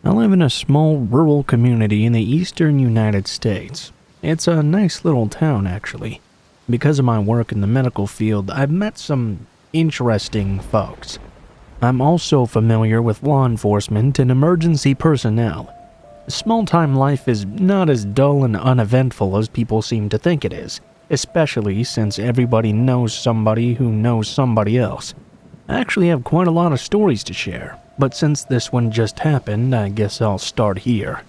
I live in a small rural community in the eastern United States. It's a nice little town, actually. Because of my work in the medical field, I've met some interesting folks. I'm also familiar with law enforcement and emergency personnel. Small-time life is not as dull and uneventful as people seem to think it is, especially since everybody knows somebody who knows somebody else. I actually have quite a lot of stories to share, but since this one just happened, I guess I'll start here.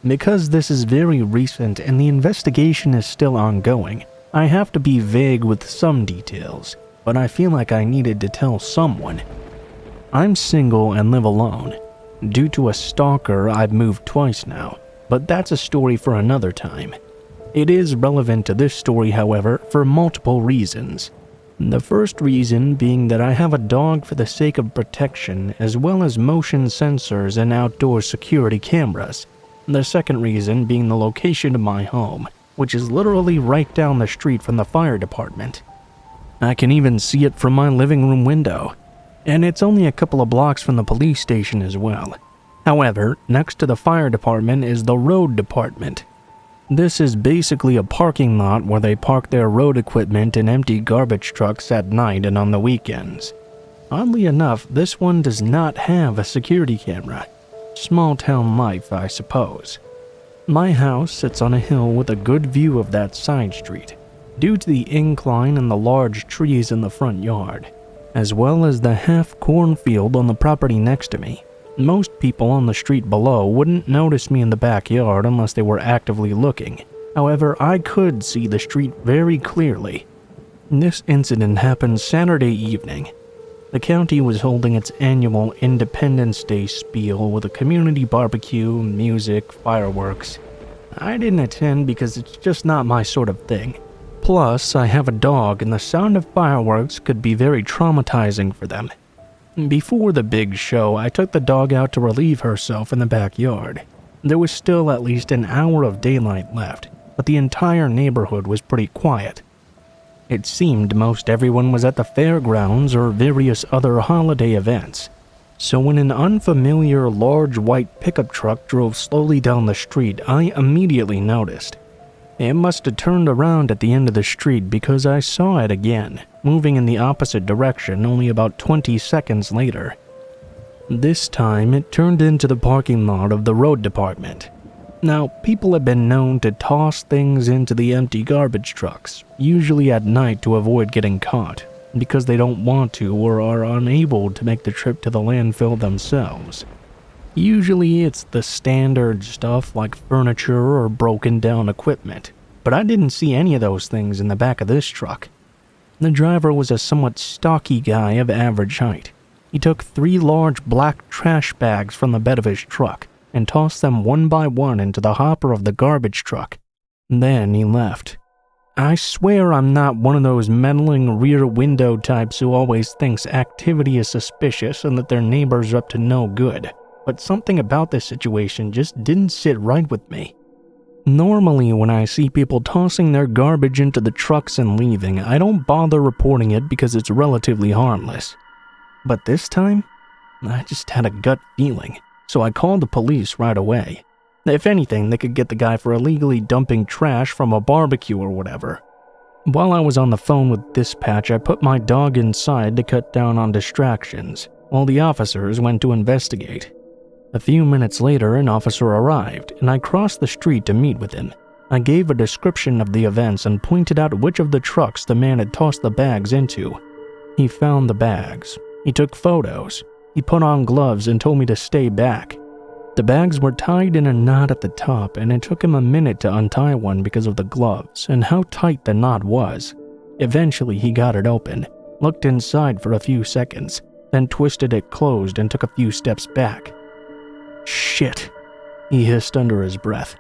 Because this is very recent and the investigation is still ongoing, I have to be vague with some details, but I feel like I needed to tell someone. I'm single and live alone. Due to a stalker, I've moved twice now, but that's a story for another time. It is relevant to this story, however, for multiple reasons. The first reason being that I have a dog for the sake of protection, as well as motion sensors and outdoor security cameras. The second reason being the location of my home, which is literally right down the street from the fire department. I can even see it from my living room window, and it's only a couple of blocks from the police station as well. However, next to the fire department is the road department. This is basically a parking lot where they park their road equipment and empty garbage trucks at night and on the weekends. Oddly enough, this one does not have a security camera. Small town life, I suppose. My house sits on a hill with a good view of that side street, due to the incline and the large trees in the front yard, as well as the half cornfield on the property next to me. Most people on the street below wouldn't notice me in the backyard unless they were actively looking. However, I could see the street very clearly. This incident happened Saturday evening. The county was holding its annual Independence Day spiel with a community barbecue, music, fireworks. I didn't attend because it's just not my sort of thing. Plus, I have a dog and the sound of fireworks could be very traumatizing for them. Before the big show, I took the dog out to relieve herself in the backyard. There was still at least an hour of daylight left, but the entire neighborhood was pretty quiet. It seemed most everyone was at the fairgrounds or various other holiday events. So when an unfamiliar large white pickup truck drove slowly down the street, I immediately noticed. It must have turned around at the end of the street because I saw it again, moving in the opposite direction only about 20 seconds later. This time, it turned into the parking lot of the road department. Now, people have been known to toss things into the empty garbage trucks, usually at night to avoid getting caught, because they don't want to or are unable to make the trip to the landfill themselves. Usually it's the standard stuff like furniture or broken down equipment, but I didn't see any of those things in the back of this truck. The driver was a somewhat stocky guy of average height. He took 3 large black trash bags from the bed of his truck and tossed them one by one into the hopper of the garbage truck. Then he left. I swear I'm not one of those meddling rear window types who always thinks activity is suspicious and that their neighbors are up to no good. But something about this situation just didn't sit right with me. Normally, when I see people tossing their garbage into the trucks and leaving, I don't bother reporting it because it's relatively harmless. But this time, I just had a gut feeling, so I called the police right away. If anything, they could get the guy for illegally dumping trash from a barbecue or whatever. While I was on the phone with dispatch, I put my dog inside to cut down on distractions, while the officers went to investigate. A few minutes later, an officer arrived, and I crossed the street to meet with him. I gave a description of the events and pointed out which of the trucks the man had tossed the bags into. He found the bags. He took photos. He put on gloves and told me to stay back. The bags were tied in a knot at the top, and it took him a minute to untie one because of the gloves and how tight the knot was. Eventually, he got it open, looked inside for a few seconds, then twisted it closed and took a few steps back. "Shit," he hissed under his breath.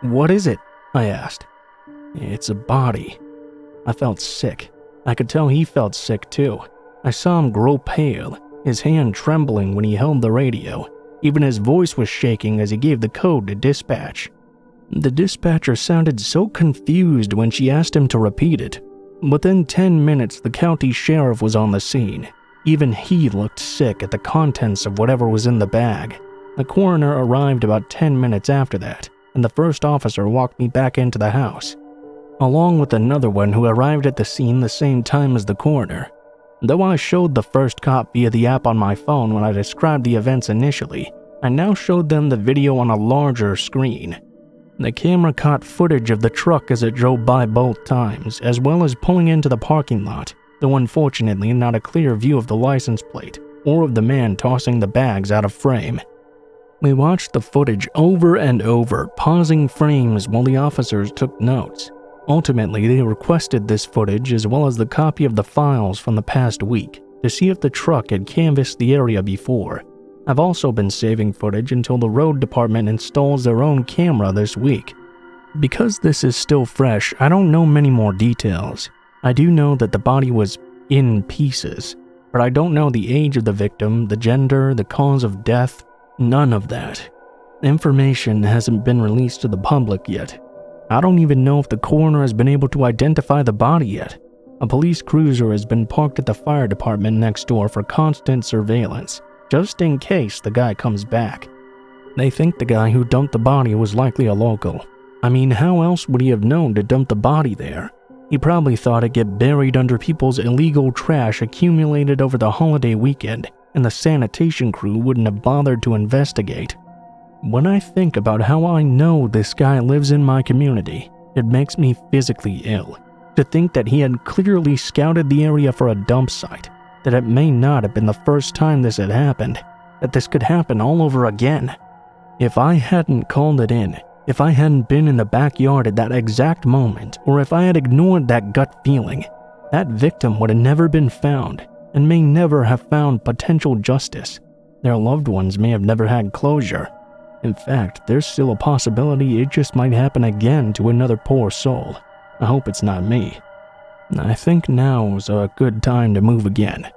"What is it?" I asked. "It's a body." I felt sick. I could tell he felt sick too. I saw him grow pale, his hand trembling when he held the radio. Even his voice was shaking as he gave the code to dispatch. The dispatcher sounded so confused when she asked him to repeat it. Within 10 minutes, the county sheriff was on the scene. Even he looked sick at the contents of whatever was in the bag. The coroner arrived about 10 minutes after that, and the first officer walked me back into the house, along with another one who arrived at the scene the same time as the coroner. Though I showed the first cop via the app on my phone when I described the events initially, I now showed them the video on a larger screen. The camera caught footage of the truck as it drove by both times, as well as pulling into the parking lot, though unfortunately not a clear view of the license plate or of the man tossing the bags out of frame. We watched the footage over and over, pausing frames while the officers took notes. Ultimately, they requested this footage as well as the copy of the files from the past week to see if the truck had canvassed the area before. I've also been saving footage until the road department installs their own camera this week. Because this is still fresh, I don't know many more details. I do know that the body was in pieces, but I don't know the age of the victim, the gender, the cause of death, none of that. Information hasn't been released to the public yet. I don't even know if the coroner has been able to identify the body yet. A police cruiser has been parked at the fire department next door for constant surveillance, just in case the guy comes back. They think the guy who dumped the body was likely a local. I mean, how else would he have known to dump the body there? He probably thought it'd get buried under people's illegal trash accumulated over the holiday weekend, and the sanitation crew wouldn't have bothered to investigate. When I think about how I know this guy lives in my community, it makes me physically ill. To think that he had clearly scouted the area for a dump site, that it may not have been the first time this had happened, that this could happen all over again. If I hadn't called it in, if I hadn't been in the backyard at that exact moment, or if I had ignored that gut feeling, that victim would have never been found, and may never have found potential justice. Their loved ones may have never had closure. In fact, there's still a possibility it just might happen again to another poor soul. I hope it's not me. I think now's a good time to move again.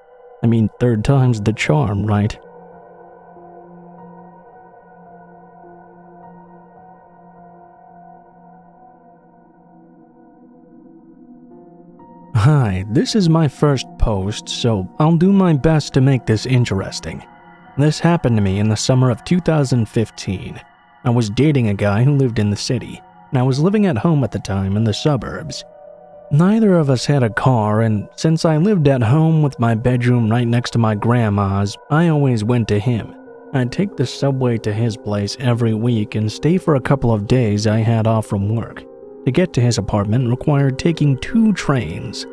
I mean, third time's the charm, right? Hi, this is my first post, so I'll do my best to make this interesting. This happened to me in the summer of 2015. I was dating a guy who lived in the city, and I was living at home at the time in the suburbs. Neither of us had a car, and since I lived at home with my bedroom right next to my grandma's, I always went to him. I'd take the subway to his place every week and stay for a couple of days I had off from work. To get to his apartment required taking 2 trains.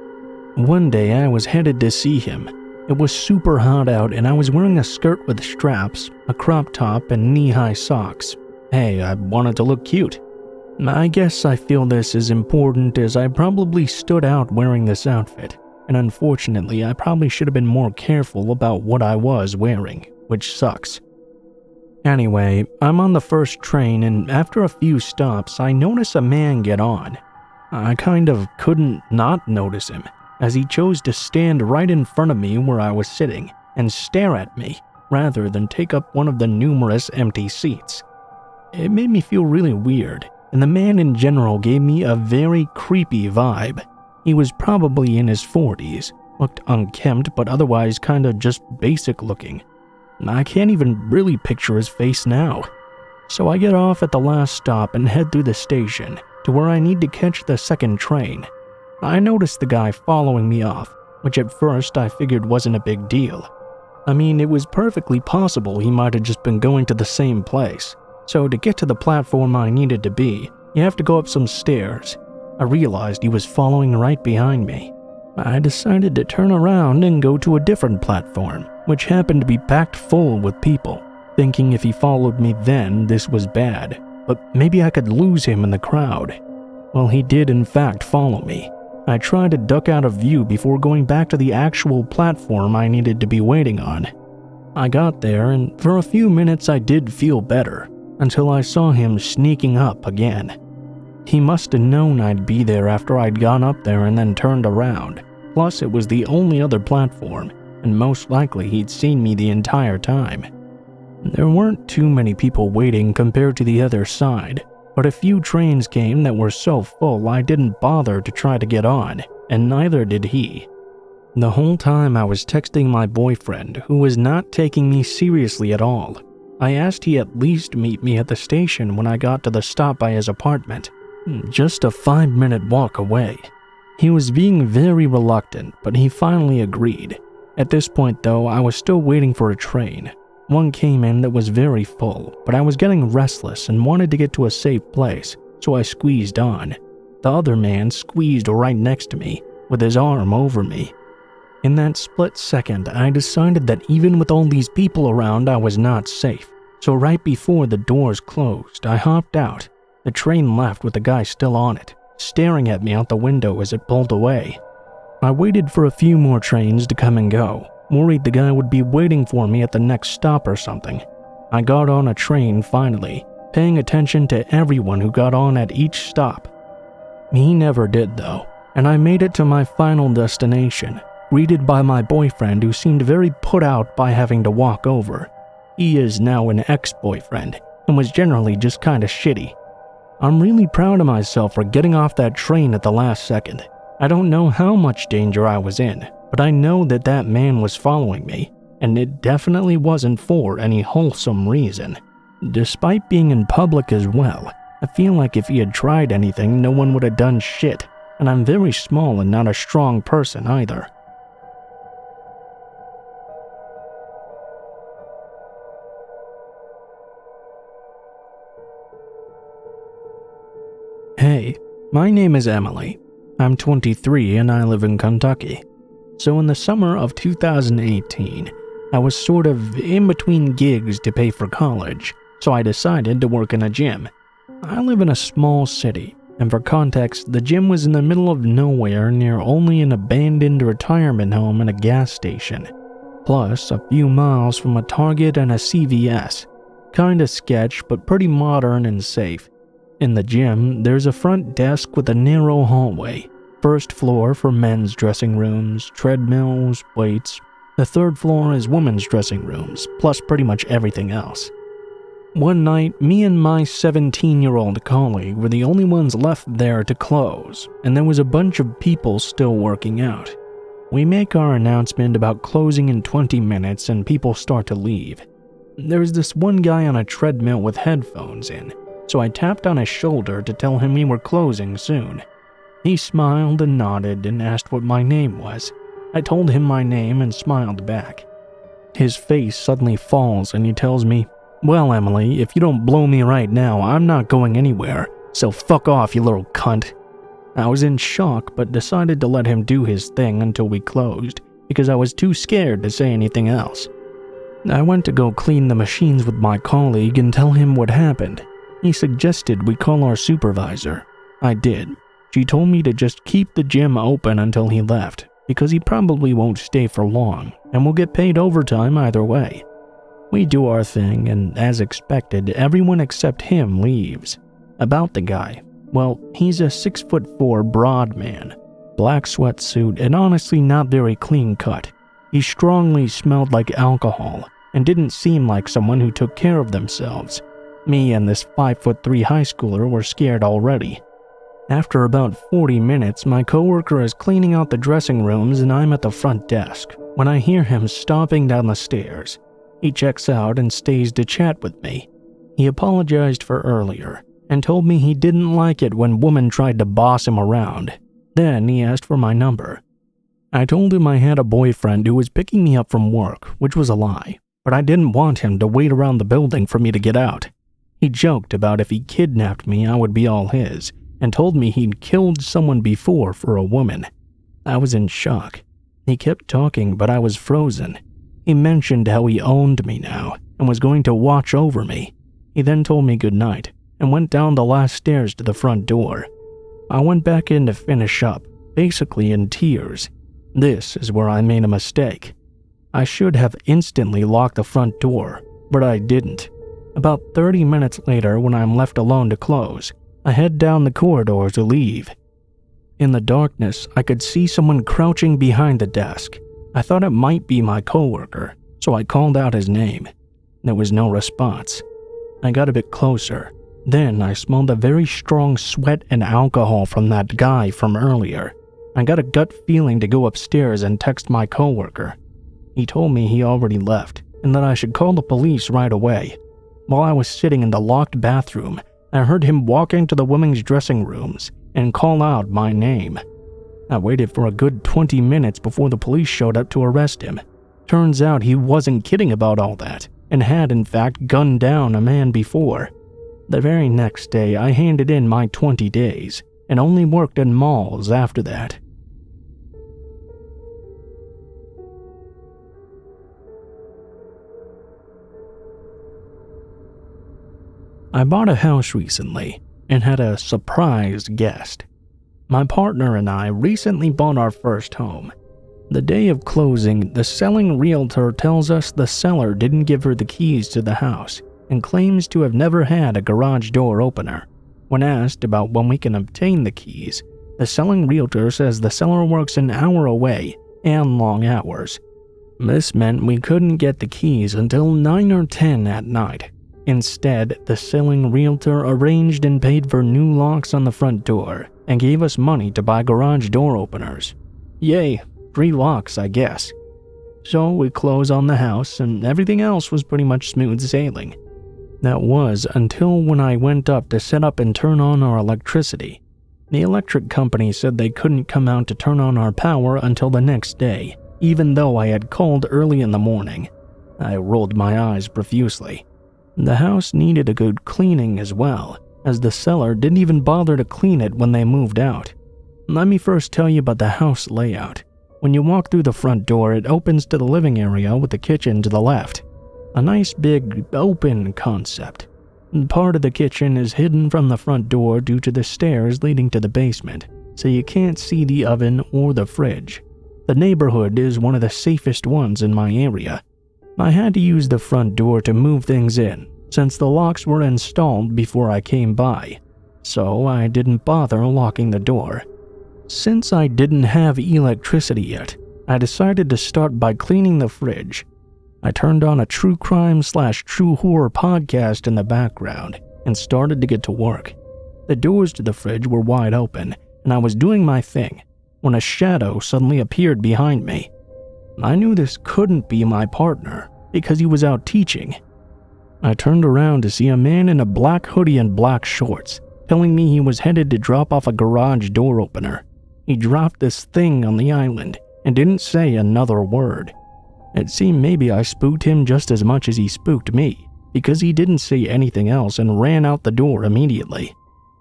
One day I was headed to see him. It was super hot out and I was wearing a skirt with straps, a crop top, and knee-high socks. Hey, I wanted to look cute. I guess I feel this is important as I probably stood out wearing this outfit, and unfortunately I probably should have been more careful about what I was wearing, which sucks. Anyway, I'm on the first train and after a few stops I notice a man get on. I kind of couldn't not notice him, as he chose to stand right in front of me where I was sitting and stare at me, rather than take up one of the numerous empty seats. It made me feel really weird, and the man in general gave me a very creepy vibe. He was probably in his 40s, looked unkempt but otherwise kinda just basic looking. I can't even really picture his face now. So I get off at the last stop and head through the station to where I need to catch the second train. I noticed the guy following me off, which at first I figured wasn't a big deal. I mean, it was perfectly possible he might have just been going to the same place. So to get to the platform I needed to be, you have to go up some stairs. I realized he was following right behind me. I decided to turn around and go to a different platform, which happened to be packed full with people, thinking if he followed me then, this was bad, but maybe I could lose him in the crowd. Well, he did in fact follow me. I tried to duck out of view before going back to the actual platform I needed to be waiting on. I got there, and for a few minutes I did feel better, until I saw him sneaking up again. He must have known I'd be there after I'd gone up there and then turned around. Plus, it was the only other platform, and most likely he'd seen me the entire time. There weren't too many people waiting compared to the other side, but a few trains came that were so full I didn't bother to try to get on, and neither did he. The whole time I was texting my boyfriend, who was not taking me seriously at all. I asked he at least meet me at the station when I got to the stop by his apartment, just a 5-minute walk away. He was being very reluctant, but he finally agreed. At this point though, I was still waiting for a train. One came in that was very full, but I was getting restless and wanted to get to a safe place, so I squeezed on. The other man squeezed right next to me, with his arm over me. In that split second, I decided that even with all these people around, I was not safe. So right before the doors closed, I hopped out. The train left with the guy still on it, staring at me out the window as it pulled away. I waited for a few more trains to come and go, worried the guy would be waiting for me at the next stop or something. I got on a train finally, paying attention to everyone who got on at each stop. He never did though, and I made it to my final destination, greeted by my boyfriend who seemed very put out by having to walk over. He is now an ex-boyfriend and was generally just kinda shitty. I'm really proud of myself for getting off that train at the last second. I don't know how much danger I was in, but I know that that man was following me, and it definitely wasn't for any wholesome reason. Despite being in public as well, I feel like if he had tried anything, no one would have done shit, and I'm very small and not a strong person either. Hey, my name is Emily. I'm 23 and I live in Kentucky. So in the summer of 2018, I was sort of in between gigs to pay for college, so I decided to work in a gym. I live in a small city, and for context, the gym was in the middle of nowhere near only an abandoned retirement home and a gas station, plus a few miles from a Target and a CVS. Kinda sketch, but pretty modern and safe. In the gym, there's a front desk with a narrow hallway. First floor for men's dressing rooms, treadmills, weights. The third floor is women's dressing rooms, plus pretty much everything else. One night, me and my 17-year-old colleague were the only ones left there to close, and there was a bunch of people still working out. We make our announcement about closing in 20 minutes and people start to leave. There's this one guy on a treadmill with headphones in, so I tapped on his shoulder to tell him we were closing soon. He smiled and nodded and asked what my name was. I told him my name and smiled back. His face suddenly falls and he tells me, "Well, Emily, if you don't blow me right now, I'm not going anywhere, so fuck off, you little cunt." I was in shock but decided to let him do his thing until we closed, because I was too scared to say anything else. I went to go clean the machines with my colleague and tell him what happened. He suggested we call our supervisor. I did. She told me to just keep the gym open until he left, because he probably won't stay for long, and we'll get paid overtime either way. We do our thing, and as expected, everyone except him leaves. About the guy, well, he's a 6'4" broad man, black sweatsuit, and honestly not very clean cut. He strongly smelled like alcohol, and didn't seem like someone who took care of themselves. Me and this 5'3" high schooler were scared already. After about 40 minutes, my coworker is cleaning out the dressing rooms and I'm at the front desk when I hear him stomping down the stairs. He checks out and stays to chat with me. He apologized for earlier and told me he didn't like it when women tried to boss him around. Then he asked for my number. I told him I had a boyfriend who was picking me up from work, which was a lie, but I didn't want him to wait around the building for me to get out. He joked about if he kidnapped me, I would be all his, and told me he'd killed someone before for a woman. I was in shock. He kept talking, but I was frozen. He mentioned how he owned me now and was going to watch over me. He then told me goodnight and went down the last stairs to the front door. I went back in to finish up, basically in tears. This is where I made a mistake. I should have instantly locked the front door, but I didn't. About 30 minutes later, when I'm left alone to close, I head down the corridor to leave. In the darkness, I could see someone crouching behind the desk. I thought it might be my coworker, so I called out his name. There was no response. I got a bit closer. Then I smelled a very strong sweat and alcohol from that guy from earlier. I got a gut feeling to go upstairs and text my coworker. He told me he already left and that I should call the police right away, while I was sitting in the locked bathroom, I heard him walk into the women's dressing rooms and call out my name. I waited for a good 20 minutes before the police showed up to arrest him. Turns out he wasn't kidding about all that, and had in fact gunned down a man before. The very next day, I handed in my 20 days, and only worked in malls after that. I bought a house recently, and had a surprise guest. My partner and I recently bought our first home. The day of closing, the selling realtor tells us the seller didn't give her the keys to the house, and claims to have never had a garage door opener. When asked about when we can obtain the keys, the selling realtor says the seller works an hour away and long hours. This meant we couldn't get the keys until 9 or 10 at night. Instead, the selling realtor arranged and paid for new locks on the front door and gave us money to buy garage door openers. Yay, free locks, I guess. So we closed on the house and everything else was pretty much smooth sailing. That was until when I went up to set up and turn on our electricity. The electric company said they couldn't come out to turn on our power until the next day, even though I had called early in the morning. I rolled my eyes profusely. The house needed a good cleaning as well, as the seller didn't even bother to clean it when they moved out. Let me first tell you about the house layout. When you walk through the front door, it opens to the living area with the kitchen to the left. A nice big open concept. Part of the kitchen is hidden from the front door due to the stairs leading to the basement, so you can't see the oven or the fridge. The neighborhood is one of the safest ones in my area. I had to use the front door to move things in, since the locks were installed before I came by, so I didn't bother locking the door. Since I didn't have electricity yet, I decided to start by cleaning the fridge. I turned on a true crime/true horror podcast in the background and started to get to work. The doors to the fridge were wide open, and I was doing my thing when a shadow suddenly appeared behind me. I knew this couldn't be my partner because he was out teaching. I turned around to see a man in a black hoodie and black shorts, telling me he was headed to drop off a garage door opener. He dropped this thing on the island and didn't say another word. It seemed maybe I spooked him just as much as he spooked me, because he didn't say anything else and ran out the door immediately.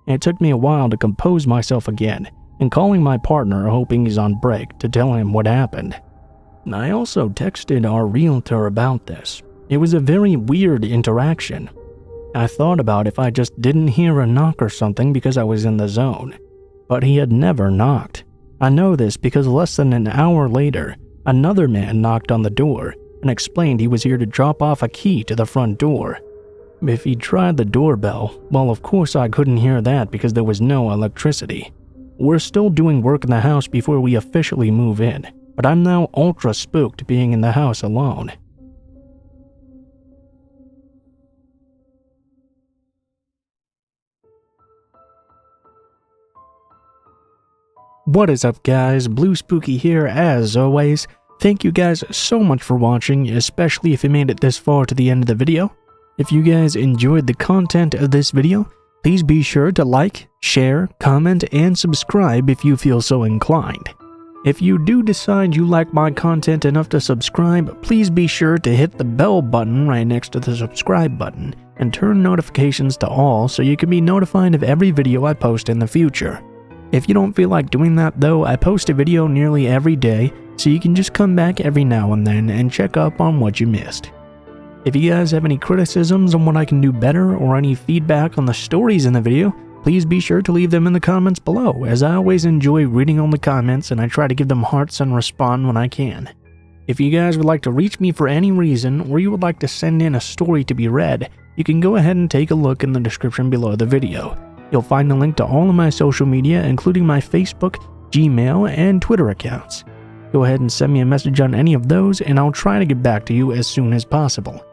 It took me a while to compose myself again, and calling my partner hoping he's on break to tell him what happened. I also texted our realtor about this. It was a very weird interaction. I thought about if I just didn't hear a knock or something because I was in the zone, but he had never knocked. I know this because less than an hour later, another man knocked on the door and explained he was here to drop off a key to the front door. If he tried the doorbell, well, of course I couldn't hear that because there was no electricity. We're still doing work in the house before we officially move in, but I'm now ultra spooked being in the house alone. What is up guys, Blue Spooky here as always. Thank you guys so much for watching, especially if you made it this far to the end of the video. If you guys enjoyed the content of this video, please be sure to like, share, comment, and subscribe if you feel so inclined. If you do decide you like my content enough to subscribe, please be sure to hit the bell button right next to the subscribe button and turn notifications to all so you can be notified of every video I post in the future. If you don't feel like doing that though, I post a video nearly every day, so you can just come back every now and then and check up on what you missed. If you guys have any criticisms on what I can do better or any feedback on the stories in the video, please be sure to leave them in the comments below, as I always enjoy reading all the comments and I try to give them hearts and respond when I can. If you guys would like to reach me for any reason, or you would like to send in a story to be read, you can go ahead and take a look in the description below the video. You'll find a link to all of my social media, including my Facebook, Gmail, and Twitter accounts. Go ahead and send me a message on any of those, and I'll try to get back to you as soon as possible.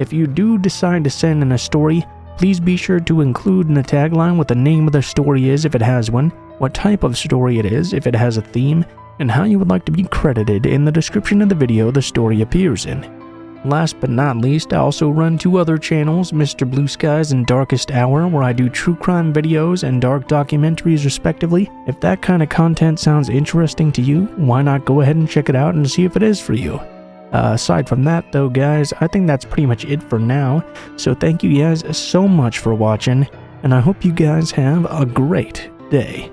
If you do decide to send in a story, please be sure to include in the tagline what the name of the story is if it has one, what type of story it is if it has a theme, and how you would like to be credited in the description of the video the story appears in. Last but not least, I also run 2 other channels, Mr. Blue Skies and Darkest Hour, where I do true crime videos and dark documentaries respectively. If that kind of content sounds interesting to you, why not go ahead and check it out and see if it is for you. Aside from that though guys, I think that's pretty much it for now, so thank you guys so much for watching, and I hope you guys have a great day.